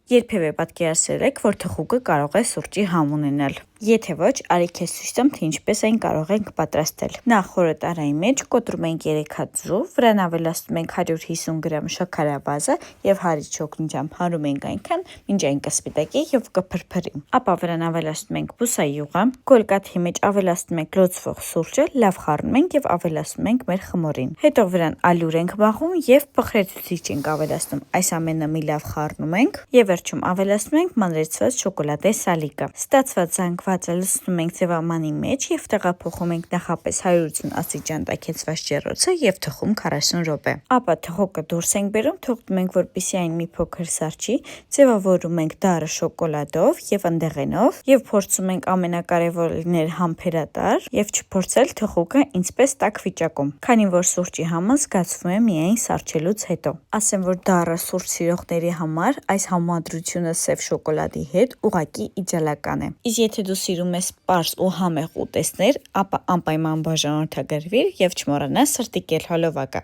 Երբևէ պատկերացրել եք, որ թխուկը կարող է սուրճի համ ունենալ։ Եթե ոչ, արի քեզ ցույց տամ, թե ինչպես այն կարող ենք պատրաստել։ Նախ խորը տարայի մեջ կոտրում ենք 3 հատ ձու, վրան ավելացնում ենք 150 գրամ շաքարավազը եւ հարից չօգնությամբ հարում ենք այնքան, մինչ այն կսպիտակի եւ կփրփրի։ Ապա վրան ավելացնում ենք բուսայուղը, գոլկաթի մեջ ավելացնում ենք լոցվող սուրճը, լավ խառնում ենք եւ ավելացնում ենք մեր խմորին։ Հետո վրան ալյուր ենք բախում եւ փխրեցուցիչ ենք ավելացնում։ Այս ամենը մի լավ խառնում ենք եւ վերջում ավելացնում ենք մանրեցված շոկոլադե սալիկը։ Ստացված զանգվածը լցնում ենք ձևամանի մեջ եւ տեղափոխում ենք նախապես 180 աստիճան տաքեցված ջեռոցը եւ թխում 40 րոպե։ Ապա թխուկը դուրս ենք բերում, թողնում ենք, որպեսզի այն մի փոքր սառչի, ձևավորում ենք դառը շոկոլադով եւ ընդեղենով եւ փորձում ենք ամենակարևորը լինել համբերատար եւ չփորձել թխուկը ինչպես տաք վիճակում, քանի որ սուրճի համը զգացվում է միայն սառչելուց հետո։ Ասեմ, որ դառը սուրճ սիրողների համար այս համադրությունը սև շոկոլադի հետ ուղղակի իդեալական է։ Իսկ եթե դու սիրում ես պարզ ու համեղ ուտեստներ, ապա անպայման բաժանորդագրվիր եւ չմոռանաս սրտիկել հոլովակը։